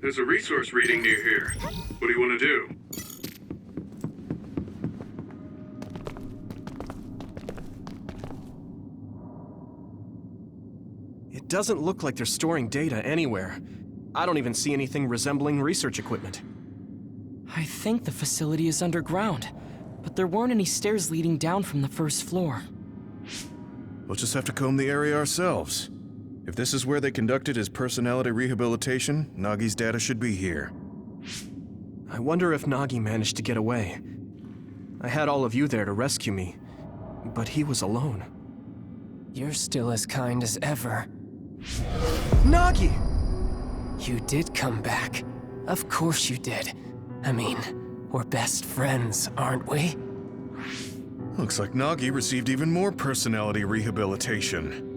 There's a resource reading near here. What do you want to do? It doesn't look like they're storing data anywhere. I don't even see anything resembling research equipment. I think the facility is underground, but there weren't any stairs leading down from the first floor. We'll just have to comb the area ourselves. If this is where they conducted his personality rehabilitation, Nagi's data should be here. I wonder if Nagi managed to get away. I had all of you there to rescue me, but he was alone. You're still as kind as ever. Nagi! You did come back. Of course you did. I mean, we're best friends, aren't we? Looks like Nagi received even more personality rehabilitation.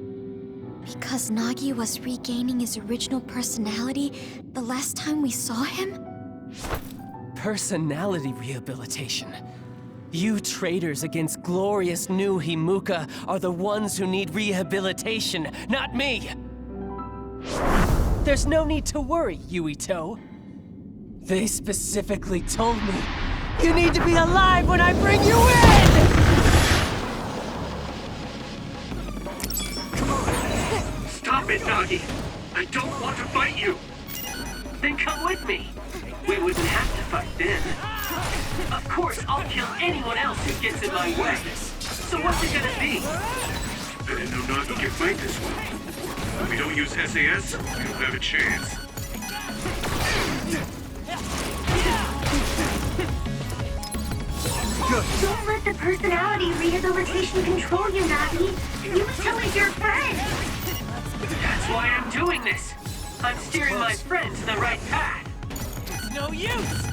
Because Nagi was regaining his original personality the last time we saw him? Personality rehabilitation. You traitors against glorious new Himuka are the ones who need rehabilitation, not me! There's no need to worry, Yuito. They specifically told me, you need to be alive when I bring you in! Stop it, Nagi! I don't want to fight you! Then come with me. We wouldn't have to fight then. Of course, I'll kill anyone else who gets in my way. So what's it gonna be? I didn't know Nagi could fight this well. If we don't use SAS, we don't have a chance. Don't let the personality rehabilitation control you, Nagi. Yuito is your friend. That's why I'm doing this. I'm steering my friend to the right path. It's no use!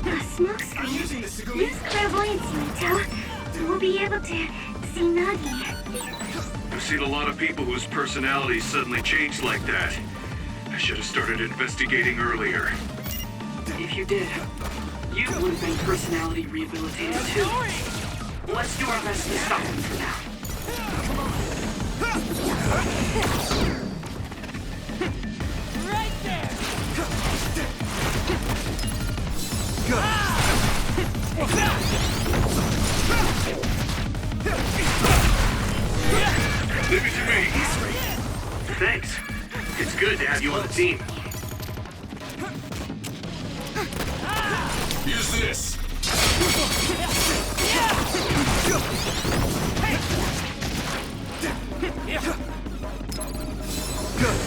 A smoke screen. Use clairvoyance, Yuito. We'll be able to see Nagi. I've seen a lot of people whose personalities suddenly changed like that. I should have started investigating earlier. If you did, you would have been personality rehabilitated too. Let's do our best to stop him for now. Right there! Good. Leave it to me. Thanks. It's good to have you on the team. Use this! Good.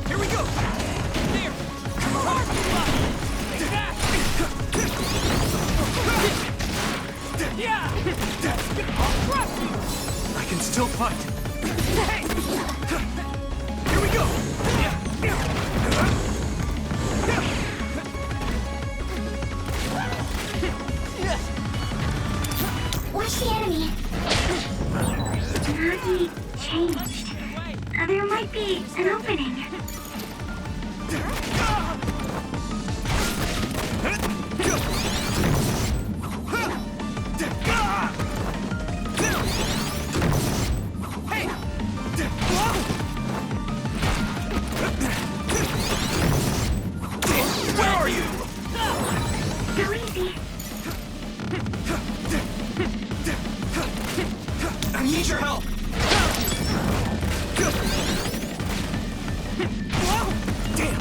Here we go! There! Take that! Yeah! I'll crush you! I can still fight. Here we go! Watch the enemy. Nagi changed. There might be an opening. Where are you? So easy. I need your help! Damn.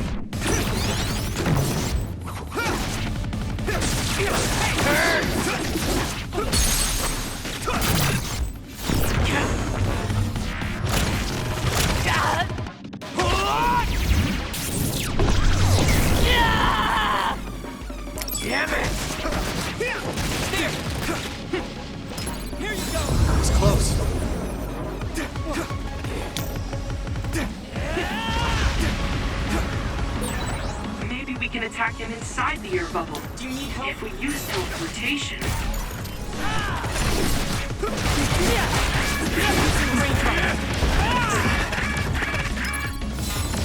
Damn it! There! Here you go! It's close. Maybe we can attack him inside the air bubble. Do you need help? If we use teleportation.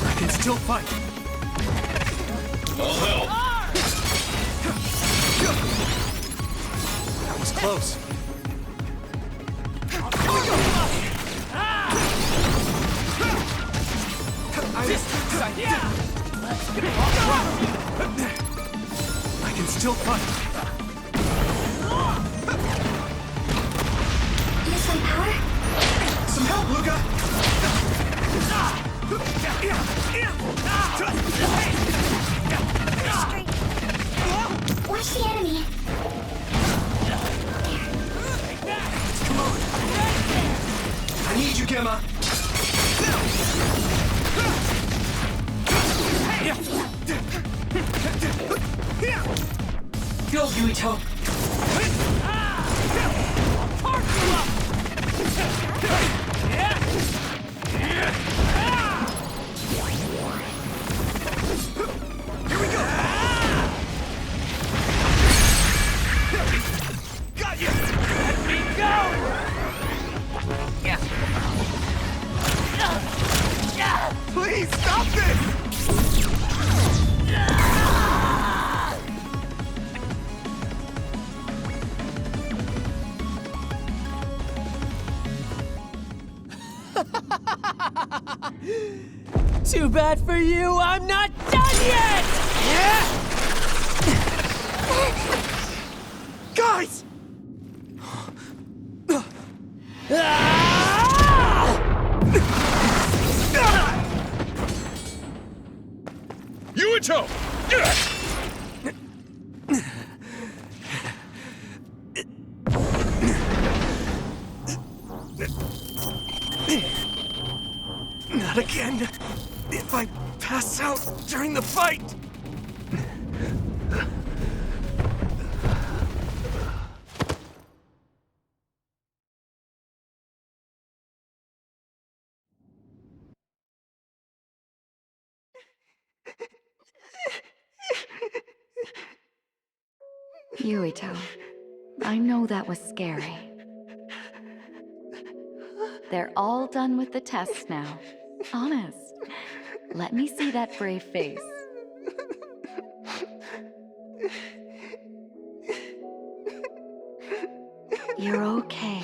I can still fight. I'll help! That was close. I can still fight. Use some power? Some help, Luca! Watch the enemy. Come on! I need you, Gemma! Go, Yuito! Here we go! Got you! Let me go! Please, stop this! Too bad for you, I'm not done yet! Guys! Yuito! Not again. If I pass out during the fight. Yuito, I know that was scary. They're all done with the tests now. Honest. Let me see that brave face. You're okay.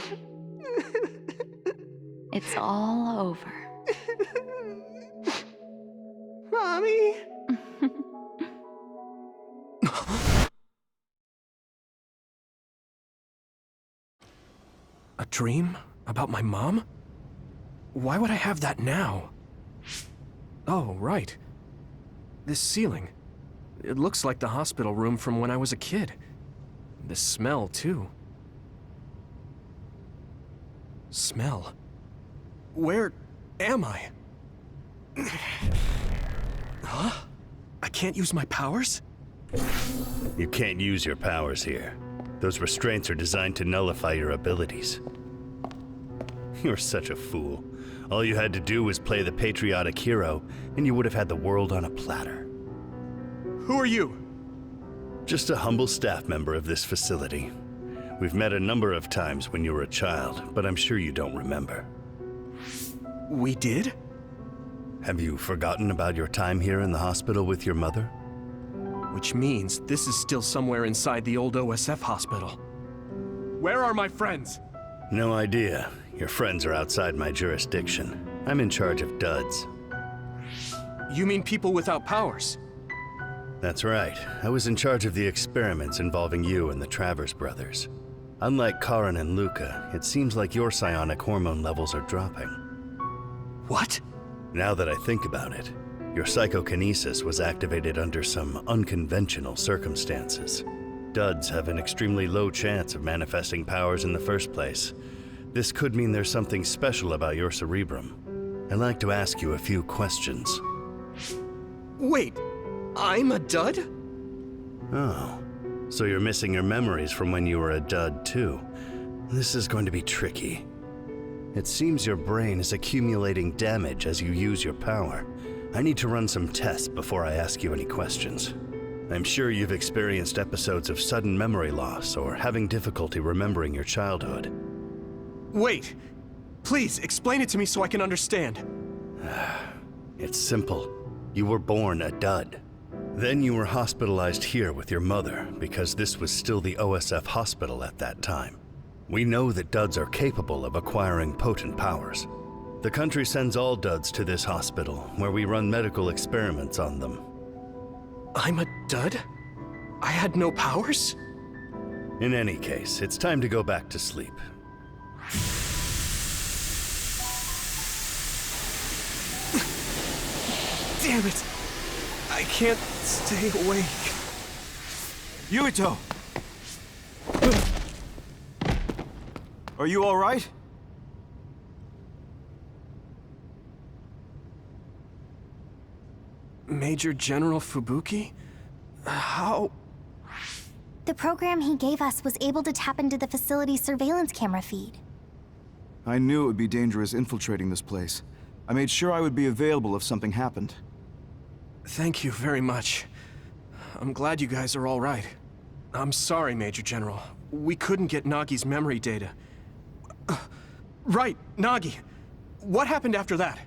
It's all over. Mommy? A dream? About my mom? Why would I have that now? Oh, right. This ceiling. It looks like the hospital room from when I was a kid. The smell, too. Smell? Where am I? Huh? I can't use my powers? You can't use your powers here. Those restraints are designed to nullify your abilities. You're such a fool. All you had to do was play the patriotic hero, and you would have had the world on a platter. Who are you? Just a humble staff member of this facility. We've met a number of times when you were a child, but I'm sure you don't remember. We did? Have you forgotten about your time here in the hospital with your mother? Which means this is still somewhere inside the old OSF hospital. Where are my friends? No idea. Your friends are outside my jurisdiction. I'm in charge of duds. You mean people without powers? That's right. I was in charge of the experiments involving you and the Travers brothers. Unlike Karin and Luca, it seems like your psionic hormone levels are dropping. What? Now that I think about it, your psychokinesis was activated under some unconventional circumstances. Duds have an extremely low chance of manifesting powers in the first place. This could mean there's something special about your cerebrum. I'd like to ask you a few questions. Wait, I'm a dud? Oh, so you're missing your memories from when you were a dud too. This is going to be tricky. It seems your brain is accumulating damage as you use your power. I need to run some tests before I ask you any questions. I'm sure you've experienced episodes of sudden memory loss or having difficulty remembering your childhood. Wait, please explain it to me so I can understand. It's simple. You were born a dud. Then you were hospitalized here with your mother because this was still the OSF hospital at that time. We know that duds are capable of acquiring potent powers. The country sends all duds to this hospital, where we run medical experiments on them. I'm a dud? I had no powers? In any case, it's time to go back to sleep. Damn it! I can't stay awake. Yuito! Are you all right? Major General Fubuki? How? The program he gave us was able to tap into the facility's surveillance camera feed. I knew it would be dangerous infiltrating this place. I made sure I would be available if something happened. Thank you very much. I'm glad you guys are all right. I'm sorry, Major General. We couldn't get Nagi's memory data. Right, Nagi. What happened after that?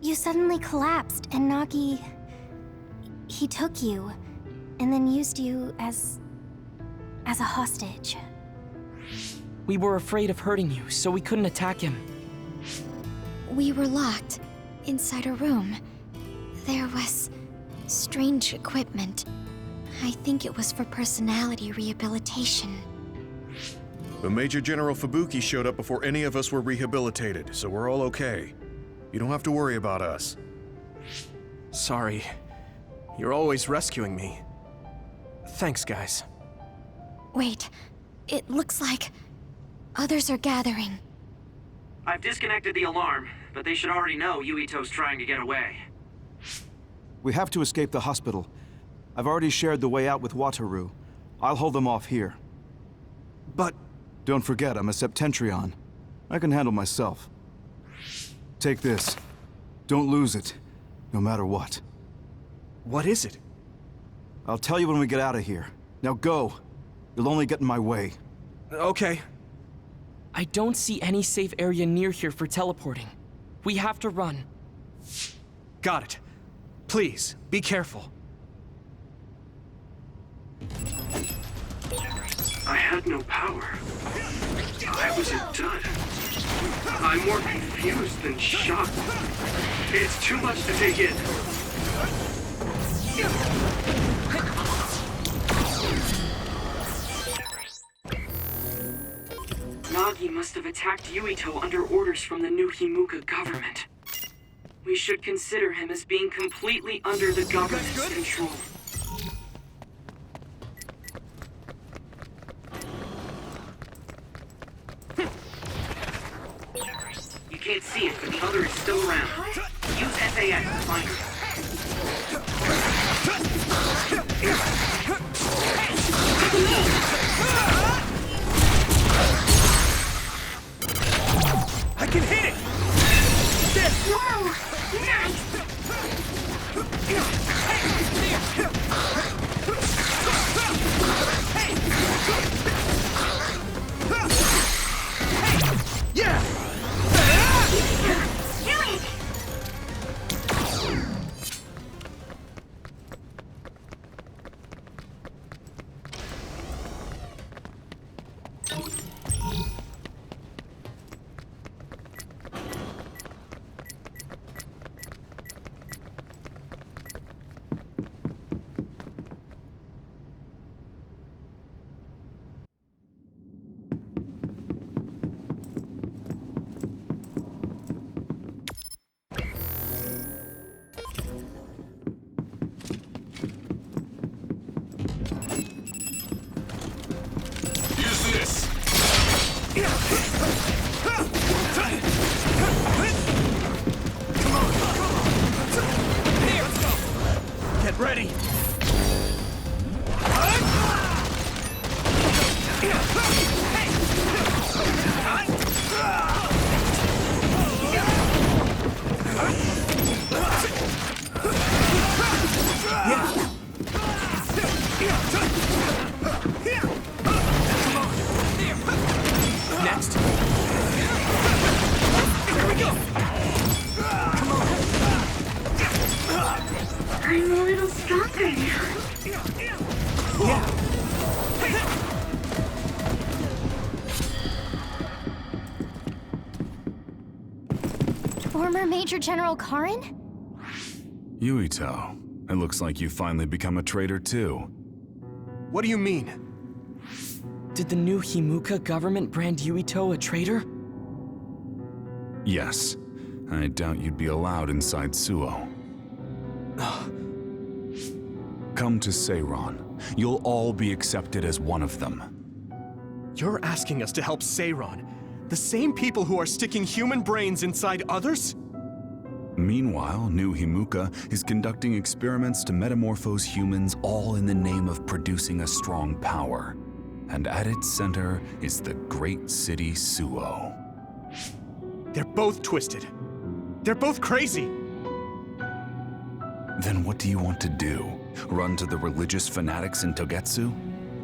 You suddenly collapsed, and Nagi... he took you, and then used you as a hostage. We were afraid of hurting you, so we couldn't attack him. We were locked inside a room. There was strange equipment. I think it was for personality rehabilitation. But Major General Fubuki showed up before any of us were rehabilitated, so we're all okay. You don't have to worry about us. Sorry. You're always rescuing me. Thanks, guys. Wait, it looks like others are gathering. I've disconnected the alarm, but they should already know Yuito's trying to get away. We have to escape the hospital. I've already shared the way out with Wataru. I'll hold them off here. But... Don't forget, I'm a Septentrion. I can handle myself. Take this. Don't lose it, no matter what. What is it? I'll tell you when we get out of here. Now go. You'll only get in my way. Okay. I don't see any safe area near here for teleporting. We have to run. Got it. Please, be careful. I had no power. I was a dud. I'm more confused than shocked. It's too much to take in. Nagi must have attacked Yuito under orders from the new Himuka government. We should consider him as being completely under the government's control. You can't see it, but the other is still around. Use SAS to find her. I can hit it! Whoa! Nice! Yeah! Do it! Get ready! Next. There we go. I'm a little stronger now. Yeah. For Major General Karin? Yuito, it looks like you finally become a traitor too. What do you mean? Did the new Himuka government brand Yuito a traitor? Yes. I doubt you'd be allowed inside Suo. Come to Seiron. You'll all be accepted as one of them. You're asking us to help Seiron, the same people who are sticking human brains inside others? Meanwhile, New Himuka is conducting experiments to metamorphose humans, all in the name of producing a strong power. And at its center is the great city Suo. They're both twisted. They're both crazy. Then what do you want to do? Run to the religious fanatics in Togetsu?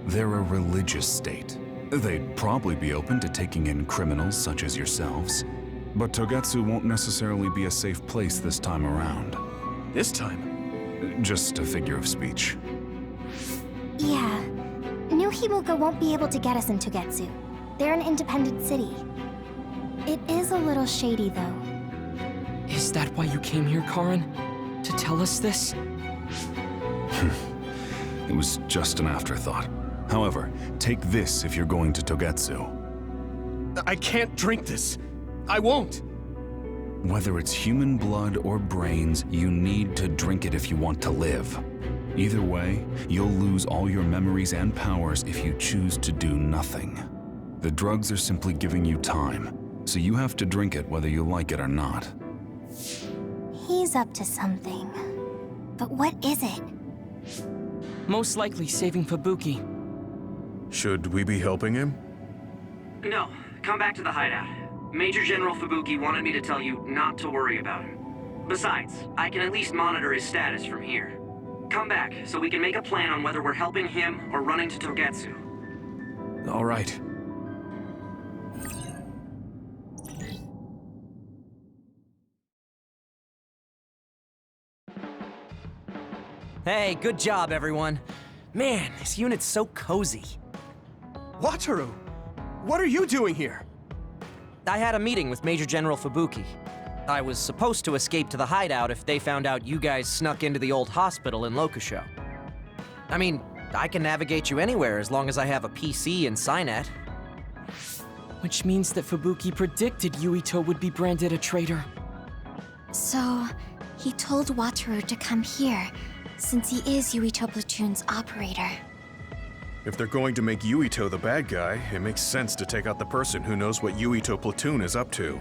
They're a religious state. They'd probably be open to taking in criminals such as yourselves. But Togetsu won't necessarily be a safe place this time around. This time? Just a figure of speech. Yeah. New Himuka won't be able to get us in Togetsu. They're an independent city. It is a little shady, though. Is that why you came here, Karin? To tell us this? It was just an afterthought. However, take this if you're going to Togetsu. I can't drink this. I won't. Whether it's human blood or brains, you need to drink it if you want to live. Either way, you'll lose all your memories and powers if you choose to do nothing. The drugs are simply giving you time, so you have to drink it whether you like it or not. He's up to something. But what is it? Most likely saving Fubuki. Should we be helping him? No, come back to the hideout. Major General Fubuki wanted me to tell you not to worry about him. Besides, I can at least monitor his status from here. Come back, so we can make a plan on whether we're helping him or running to Togetsu. All right. Hey, good job, everyone. Man, this unit's so cozy. Wataru! What are you doing here? I had a meeting with Major General Fubuki. I was supposed to escape to the hideout if they found out you guys snuck into the old hospital in Lokusho. I mean, I can navigate you anywhere as long as I have a PC and Cynet. Which means that Fubuki predicted Yuito would be branded a traitor. So, he told Wataru to come here, since he is Yuito Platoon's operator. If they're going to make Yuito the bad guy, it makes sense to take out the person who knows what Yuito Platoon is up to.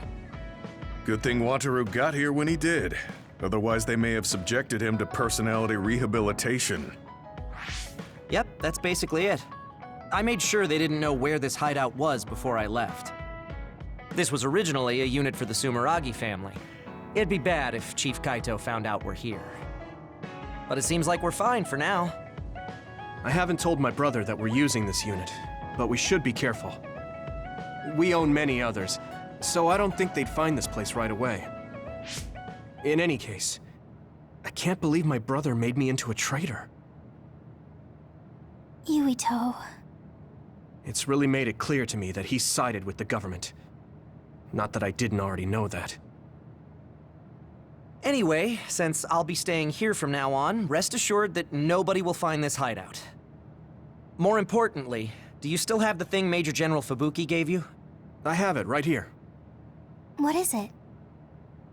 Good thing Wataru got here when he did. Otherwise, they may have subjected him to personality rehabilitation. Yep, that's basically it. I made sure they didn't know where this hideout was before I left. This was originally a unit for the Sumeragi family. It'd be bad if Chief Kaito found out we're here. But it seems like we're fine for now. I haven't told my brother that we're using this unit, but we should be careful. We own many others, so I don't think they'd find this place right away. In any case, I can't believe my brother made me into a traitor. Yuito. It's really made it clear to me that he sided with the government. Not that I didn't already know that. Anyway, since I'll be staying here from now on, rest assured that nobody will find this hideout. More importantly, do you still have the thing Major General Fubuki gave you? I have it right here. What is it?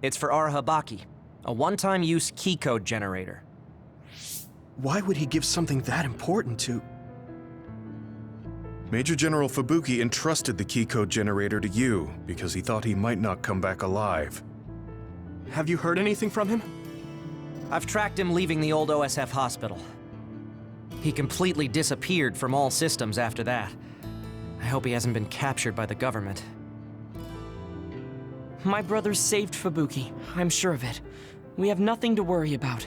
It's for Arahabaki, a one-time use key code generator. Why would he give something that important to... Major General Fubuki entrusted the key code generator to you because he thought he might not come back alive. Have you heard anything from him? I've tracked him leaving the old OSF hospital. He completely disappeared from all systems after that. I hope he hasn't been captured by the government. My brother saved Fubuki, I'm sure of it. We have nothing to worry about.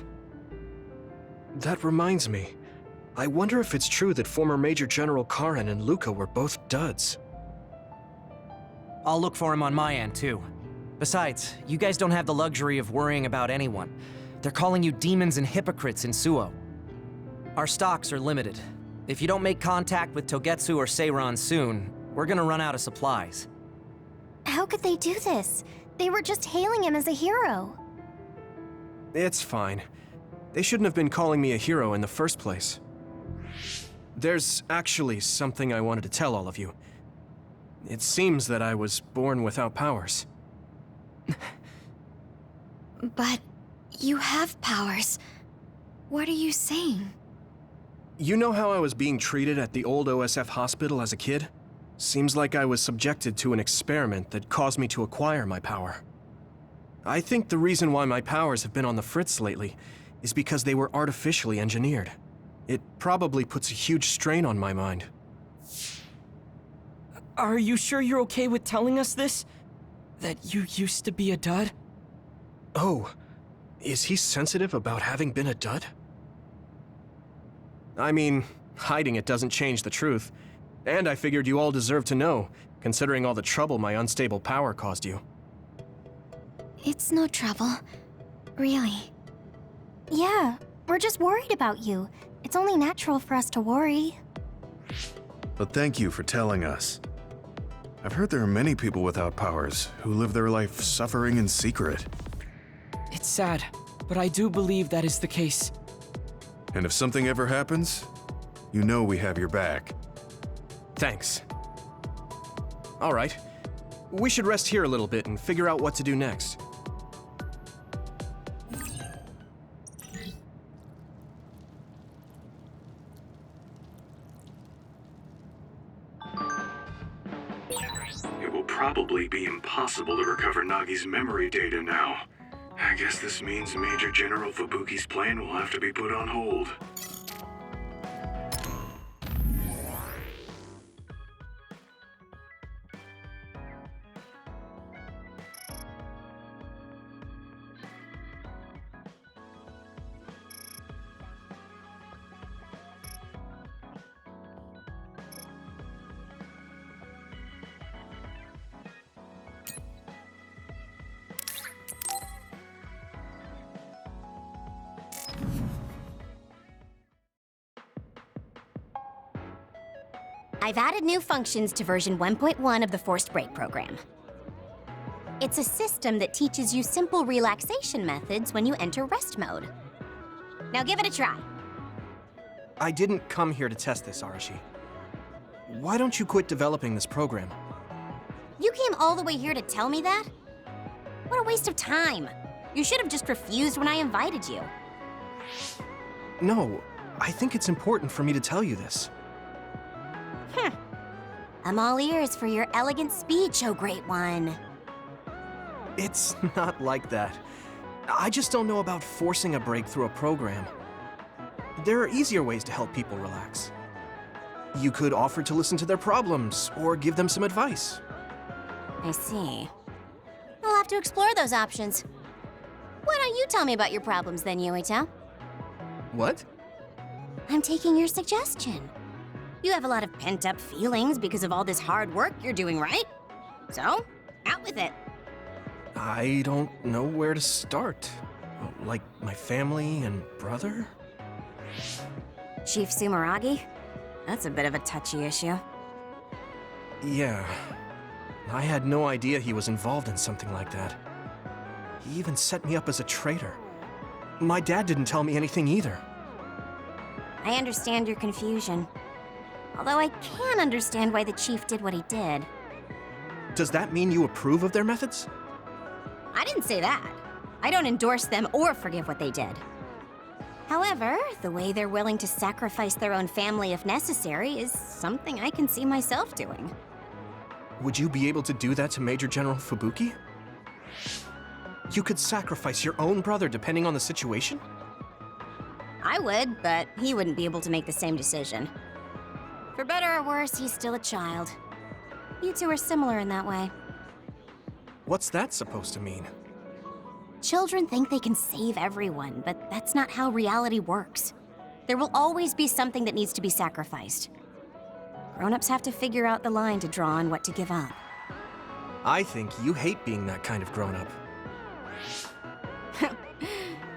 That reminds me. I wonder if it's true that former Major General Karin and Luca were both duds. I'll look for him on my end, too. Besides, you guys don't have the luxury of worrying about anyone. They're calling you demons and hypocrites in Suo. Our stocks are limited. If you don't make contact with Togetsu or Seiron soon, we're gonna run out of supplies. How could they do this? They were just hailing him as a hero. It's fine. They shouldn't have been calling me a hero in the first place. There's actually something I wanted to tell all of you. It seems that I was born without powers. But you have powers. What are you saying? You know how I was being treated at the old OSF hospital as a kid? Seems like I was subjected to an experiment that caused me to acquire my power. I think the reason why my powers have been on the fritz lately is because they were artificially engineered. It probably puts a huge strain on my mind. Are you sure you're okay with telling us this? That you used to be a dud? Oh, is he sensitive about having been a dud? I mean, hiding it doesn't change the truth. And I figured you all deserve to know, considering all the trouble my unstable power caused you. It's no trouble. Really. Yeah, we're just worried about you. It's only natural for us to worry. But thank you for telling us. I've heard there are many people without powers who live their life suffering in secret. It's sad, but I do believe that is the case. And if something ever happens, you know we have your back. Thanks. All right. We should rest here a little bit and figure out what to do next. It will probably be impossible to recover Nagi's memory data now. I guess this means Major General Fubuki's plan will have to be put on hold. I've added new functions to version 1.1 of the Forced Break program. It's a system that teaches you simple relaxation methods when you enter rest mode. Now give it a try. I didn't come here to test this, Arashi. Why don't you quit developing this program? You came all the way here to tell me that? What a waste of time. You should have just refused when I invited you. No, I think it's important for me to tell you this. I'm all ears for your elegant speech, oh great one. It's not like that. I just don't know about forcing a break through a program. There are easier ways to help people relax. You could offer to listen to their problems, or give them some advice. I see. I'll have to explore those options. Why don't you tell me about your problems then, Yuito? What? I'm taking your suggestion. You have a lot of pent-up feelings because of all this hard work you're doing, right? So, out with it. I don't know where to start. Like my family and brother? Chief Sumeragi? That's a bit of a touchy issue. Yeah. I had no idea he was involved in something like that. He even set me up as a traitor. My dad didn't tell me anything either. I understand your confusion. Although I can understand why the chief did what he did. Does that mean you approve of their methods? I didn't say that. I don't endorse them or forgive what they did. However, the way they're willing to sacrifice their own family if necessary is something I can see myself doing. Would you be able to do that to Major General Fubuki? You could sacrifice your own brother depending on the situation? I would, but he wouldn't be able to make the same decision. For better or worse, he's still a child. You two are similar in that way. What's that supposed to mean? Children think they can save everyone, but that's not how reality works. There will always be something that needs to be sacrificed. Grown-ups have to figure out the line to draw on what to give up. I think you hate being that kind of grown-up.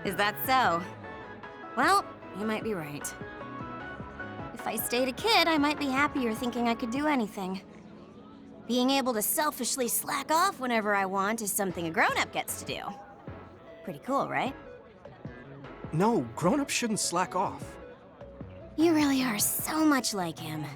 Is that so? Well, you might be right. If I stayed a kid, I might be happier thinking I could do anything. Being able to selfishly slack off whenever I want is something a grown-up gets to do. Pretty cool, right? No, grown-ups shouldn't slack off. You really are so much like him.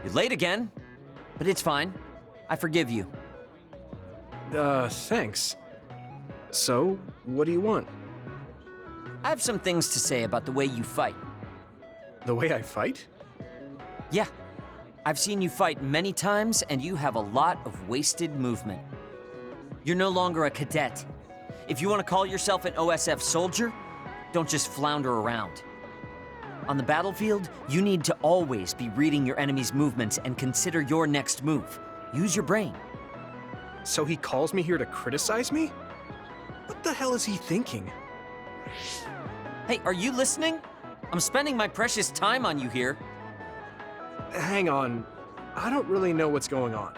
You're late again, but it's fine. I forgive you. Thanks. So, what do you want? I have some things to say about the way you fight. The way I fight? Yeah. I've seen you fight many times, and you have a lot of wasted movement. You're no longer a cadet. If you want to call yourself an OSF soldier, don't just flounder around. On the battlefield, you need to always be reading your enemy's movements and consider your next move. Use your brain. So he calls me here to criticize me? What the hell is he thinking? Hey, are you listening? I'm spending my precious time on you here. Hang on. I don't really know what's going on.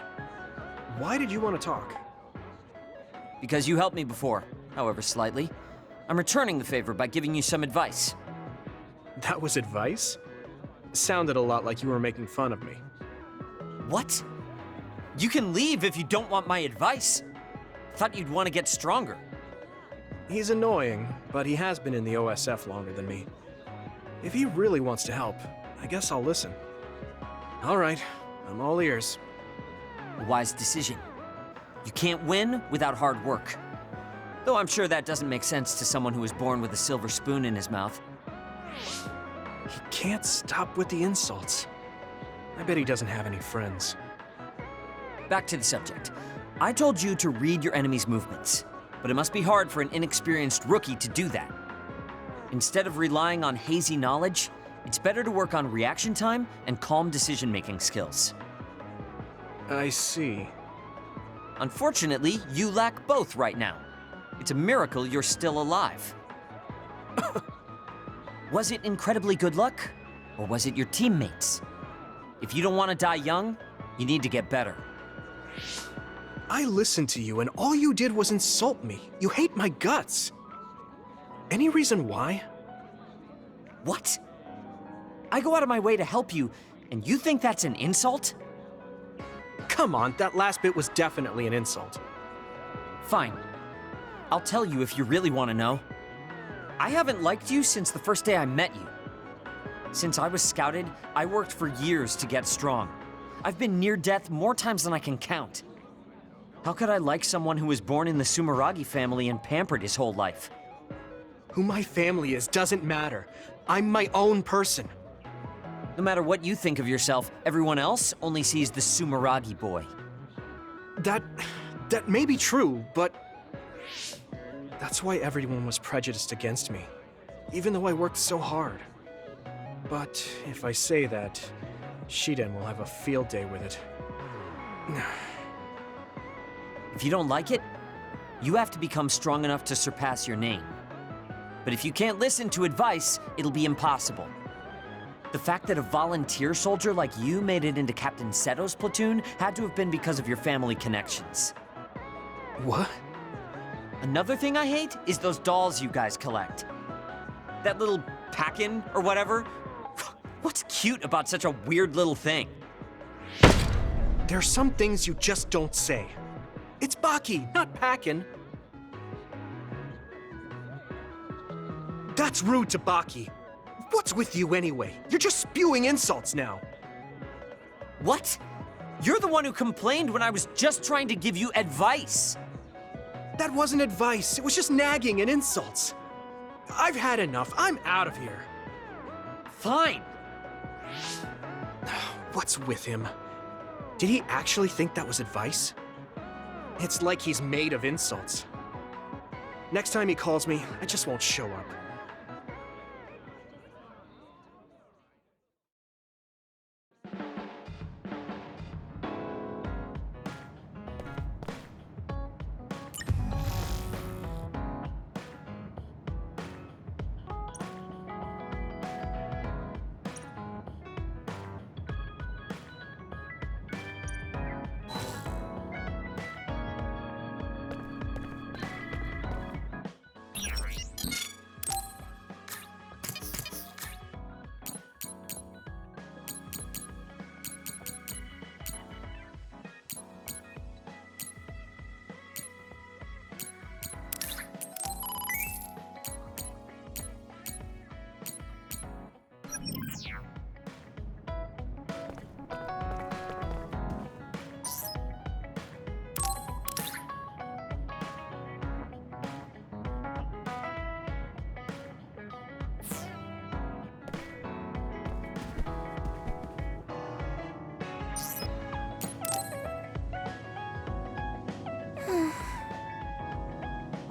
Why did you want to talk? Because you helped me before, however slightly. I'm returning the favor by giving you some advice. That was advice? Sounded a lot like you were making fun of me. What? You can leave if you don't want my advice. Thought you'd want to get stronger. He's annoying, but he has been in the OSF longer than me. If he really wants to help, I guess I'll listen. All right, I'm all ears. A wise decision. You can't win without hard work. Though I'm sure that doesn't make sense to someone who was born with a silver spoon in his mouth. He can't stop with the insults. I bet he doesn't have any friends. Back to the subject. I told you to read your enemy's movements, but it must be hard for an inexperienced rookie to do that. Instead of relying on hazy knowledge, it's better to work on reaction time and calm decision-making skills. I see. Unfortunately, you lack both right now. It's a miracle you're still alive. Was it incredibly good luck, or was it your teammates? If you don't want to die young, you need to get better. I listened to you, and all you did was insult me. You hate my guts. Any reason why? What? I go out of my way to help you, and you think that's an insult? Come on, that last bit was definitely an insult. Fine. I'll tell you if you really want to know. I haven't liked you since the first day I met you. Since I was scouted, I worked for years to get strong. I've been near death more times than I can count. How could I like someone who was born in the Sumeragi family and pampered his whole life? Who my family is doesn't matter. I'm my own person. No matter what you think of yourself, everyone else only sees the Sumeragi boy. That may be true, but that's why everyone was prejudiced against me, even though I worked so hard. But if I say that, Shiden will have a field day with it. If you don't like it, you have to become strong enough to surpass your name. But if you can't listen to advice, it'll be impossible. The fact that a volunteer soldier like you made it into Captain Seto's platoon had to have been because of your family connections. What? Another thing I hate is those dolls you guys collect. That little pack-in or whatever. What's cute about such a weird little thing? There are some things you just don't say. It's Baki, not Packin. That's rude to Baki. What's with you anyway? You're just spewing insults now. What? You're the one who complained when I was just trying to give you advice. That wasn't advice. It was just nagging and insults. I've had enough. I'm out of here. Fine. What's with him? Did he actually think that was advice? It's like he's made of insults. Next time he calls me, I just won't show up.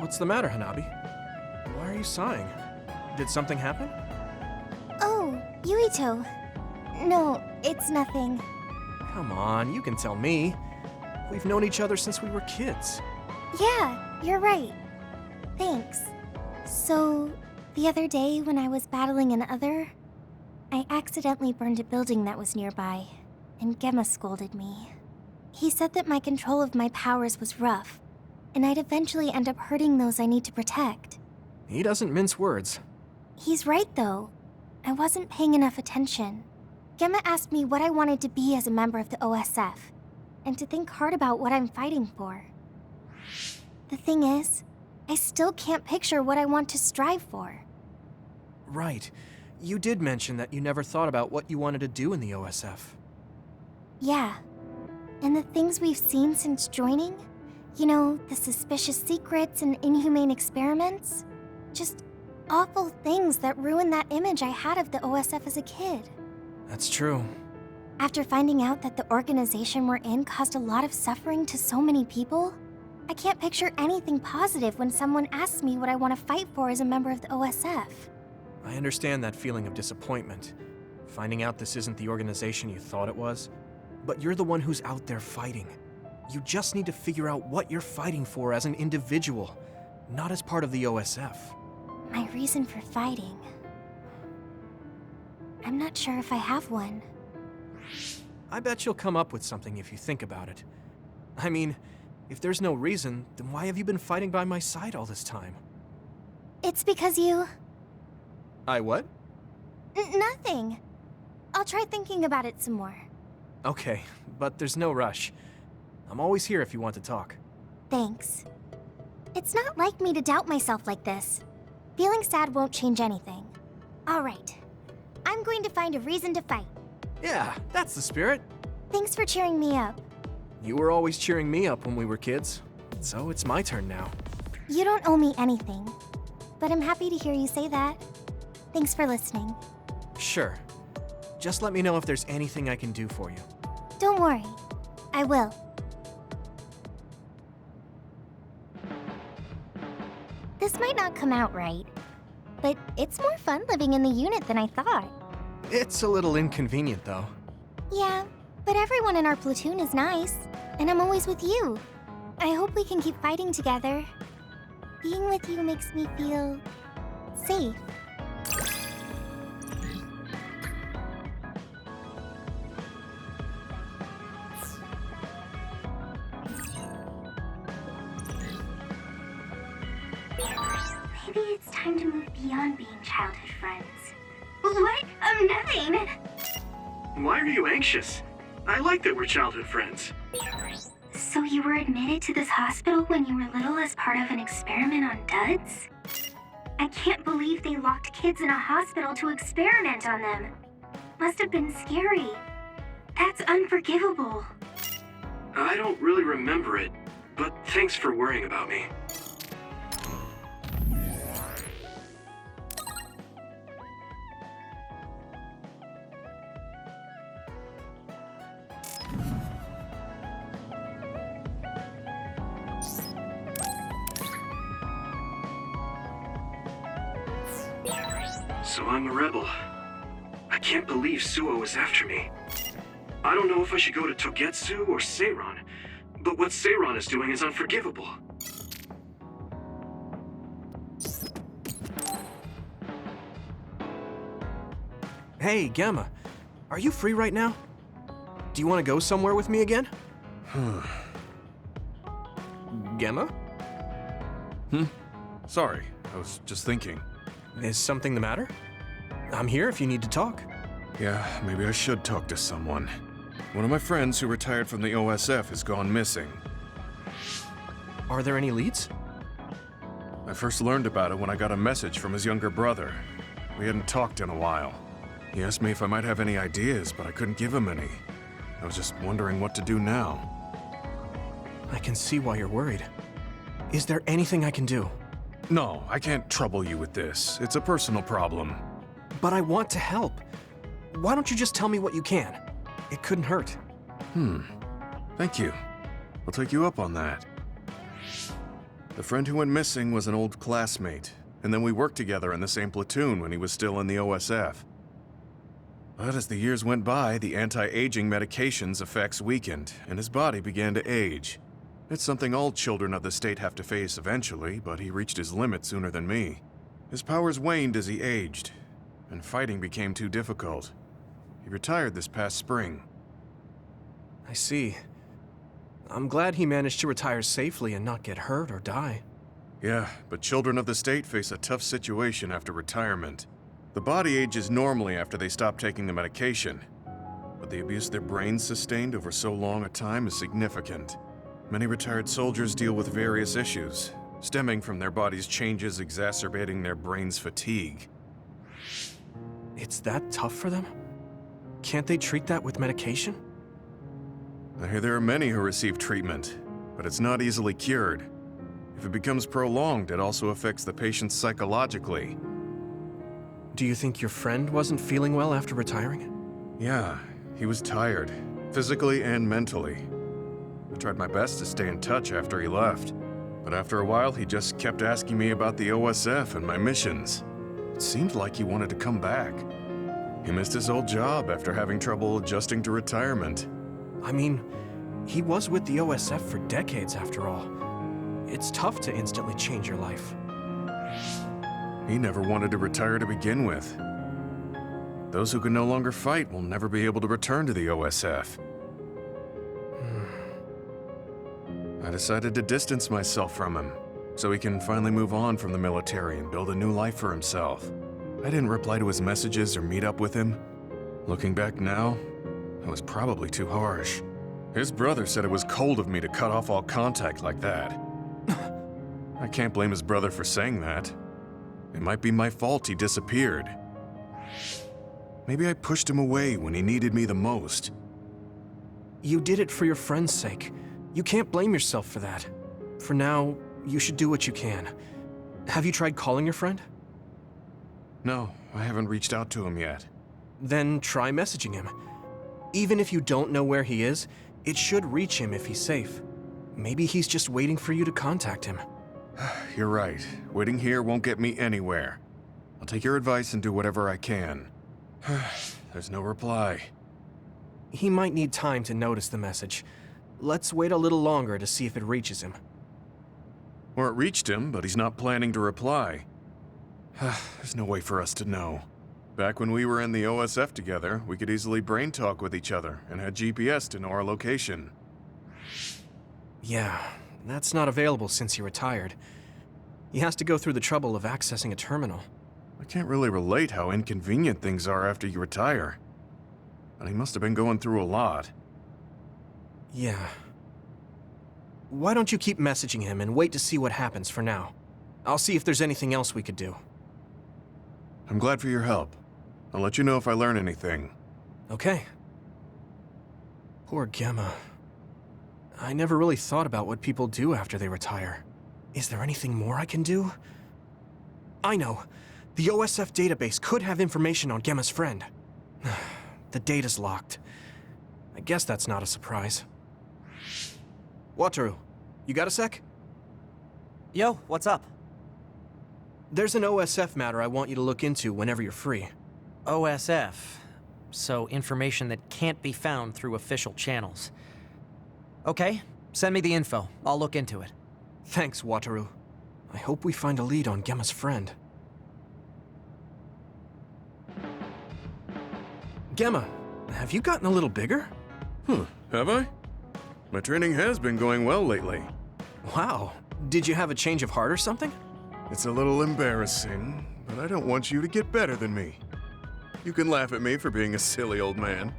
What's the matter, Hanabi? Why are you sighing? Did something happen? Oh, Yuito. No, it's nothing. Come on, you can tell me. We've known each other since we were kids. Yeah, you're right. Thanks. So, the other day when I was battling an Other, I accidentally burned a building that was nearby, and Gemma scolded me. He said that my control of my powers was rough, and I'd eventually end up hurting those I need to protect. He doesn't mince words. He's right, though. I wasn't paying enough attention. Gemma asked me what I wanted to be as a member of the OSF, and to think hard about what I'm fighting for. The thing is, I still can't picture what I want to strive for. Right. You did mention that you never thought about what you wanted to do in the OSF. Yeah. And the things we've seen since joining? You know, the suspicious secrets and inhumane experiments? Just awful things that ruined that image I had of the OSF as a kid. That's true. After finding out that the organization we're in caused a lot of suffering to so many people, I can't picture anything positive when someone asks me what I want to fight for as a member of the OSF. I understand that feeling of disappointment. Finding out this isn't the organization you thought it was. But you're the one who's out there fighting. You just need to figure out what you're fighting for as an individual, not as part of the OSF. My reason for fighting. I'm not sure if I have one. I bet you'll come up with something if you think about it. I mean, if there's no reason, then why have you been fighting by my side all this time? It's because you... I what? Nothing. I'll try thinking about it some more. Okay, but there's no rush. I'm always here if you want to talk. Thanks. It's not like me to doubt myself like this. Feeling sad won't change anything. All right. I'm going to find a reason to fight. Yeah, that's the spirit. Thanks for cheering me up. You were always cheering me up when we were kids, so it's my turn now. You don't owe me anything, but I'm happy to hear you say that. Thanks for listening. Sure. Just let me know if there's anything I can do for you. Don't worry. I will. This might not come out right, but it's more fun living in the unit than I thought. It's a little inconvenient, though. Yeah, but everyone in our platoon is nice, and I'm always with you. I hope we can keep fighting together. Being with you makes me feel... safe. Maybe it's time to move beyond being childhood friends. What? Nothing! Why are you anxious? I like that we're childhood friends. So you were admitted to this hospital when you were little as part of an experiment on duds? I can't believe they locked kids in a hospital to experiment on them. Must have been scary. That's unforgivable. I don't really remember it, but thanks for worrying about me. So I'm a rebel. I can't believe Suo is after me. I don't know if I should go to Togetsu or Seiron, but what Seiron is doing is unforgivable. Hey, Gemma. Are you free right now? Do you want to go somewhere with me again? Gemma? Sorry, I was just thinking. Is something the matter? I'm here if you need to talk. Yeah, maybe I should talk to someone. One of my friends who retired from the OSF has gone missing. Are there any leads? I first learned about it when I got a message from his younger brother. We hadn't talked in a while. He asked me if I might have any ideas, but I couldn't give him any. I was just wondering what to do now. I can see why you're worried. Is there anything I can do? No, I can't trouble you with this. It's a personal problem. But I want to help. Why don't you just tell me what you can? It couldn't hurt. Thank you. I'll take you up on that. The friend who went missing was an old classmate, and then we worked together in the same platoon when he was still in the OSF. But as the years went by, the anti-aging medication's effects weakened, and his body began to age. It's something all children of the state have to face eventually, but he reached his limit sooner than me. His powers waned as he aged, and fighting became too difficult. He retired this past spring. I see. I'm glad he managed to retire safely and not get hurt or die. Yeah, but children of the state face a tough situation after retirement. The body ages normally after they stop taking the medication, but the abuse their brains sustained over so long a time is significant. Many retired soldiers deal with various issues, stemming from their body's changes exacerbating their brain's fatigue. It's that tough for them? Can't they treat that with medication? I hear there are many who receive treatment, but it's not easily cured. If it becomes prolonged, it also affects the patient psychologically. Do you think your friend wasn't feeling well after retiring? Yeah, he was tired, physically and mentally. I tried my best to stay in touch after he left, but after a while he just kept asking me about the OSF and my missions. It seemed like he wanted to come back. He missed his old job after having trouble adjusting to retirement. I mean, he was with the OSF for decades after all. It's tough to instantly change your life. He never wanted to retire to begin with. Those who can no longer fight will never be able to return to the OSF. I decided to distance myself from him, so he can finally move on from the military and build a new life for himself. I didn't reply to his messages or meet up with him. Looking back now, I was probably too harsh. His brother said it was cold of me to cut off all contact like that. I can't blame his brother for saying that. It might be my fault he disappeared. Maybe I pushed him away when he needed me the most. You did it for your friend's sake. You can't blame yourself for that. For now, you should do what you can. Have you tried calling your friend? No, I haven't reached out to him yet. Then try messaging him. Even if you don't know where he is, it should reach him if he's safe. Maybe he's just waiting for you to contact him. You're right. Waiting here won't get me anywhere. I'll take your advice and do whatever I can. There's no reply. He might need time to notice the message. Let's wait a little longer to see if it reaches him. Or it reached him, but he's not planning to reply. There's no way for us to know. Back when we were in the OSF together, we could easily brain talk with each other and had GPS to know our location. Yeah, that's not available since he retired. He has to go through the trouble of accessing a terminal. I can't really relate how inconvenient things are after you retire. But he must have been going through a lot. Yeah. Why don't you keep messaging him and wait to see what happens for now? I'll see if there's anything else we could do. I'm glad for your help. I'll let you know if I learn anything. Okay. Poor Gemma. I never really thought about what people do after they retire. Is there anything more I can do? I know. The OSF database could have information on Gemma's friend. The data's locked. I guess that's not a surprise. Wataru, you got a sec? Yo, what's up? There's an OSF matter I want you to look into whenever you're free. OSF. So information that can't be found through official channels. Okay, send me the info. I'll look into it. Thanks, Wataru. I hope we find a lead on Gemma's friend. Gemma, have you gotten a little bigger? Have I? My training has been going well lately. Wow. Did you have a change of heart or something? It's a little embarrassing, but I don't want you to get better than me. You can laugh at me for being a silly old man.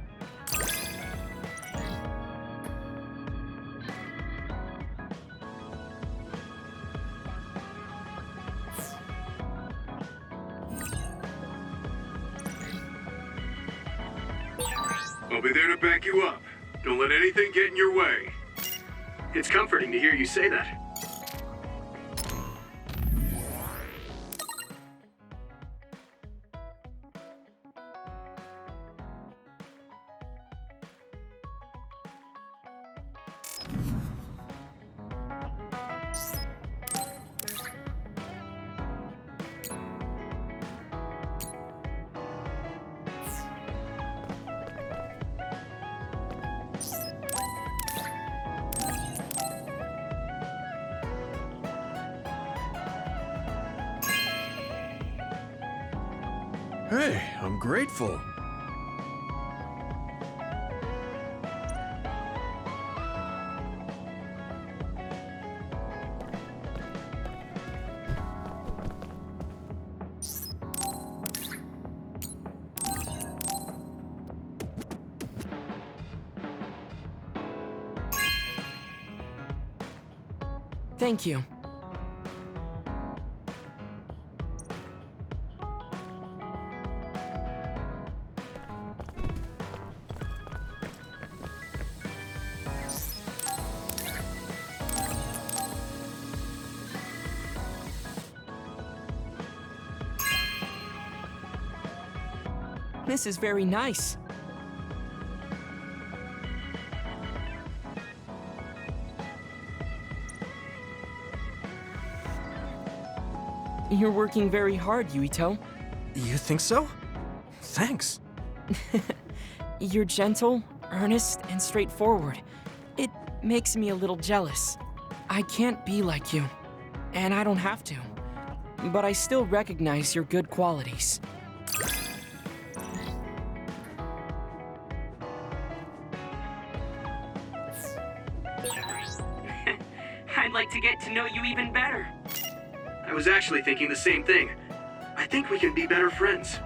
I'll be there to back you up. Don't let anything get in your way. It's comforting to hear you say that. Hey, I'm grateful. Thank you. This is very nice. You're working very hard, Yuito. You think so? Thanks. You're gentle, earnest, and straightforward. It makes me a little jealous. I can't be like you, and I don't have to. But I still recognize your good qualities. I'd like to get to know you even better. I was actually thinking the same thing. I think we can be better friends.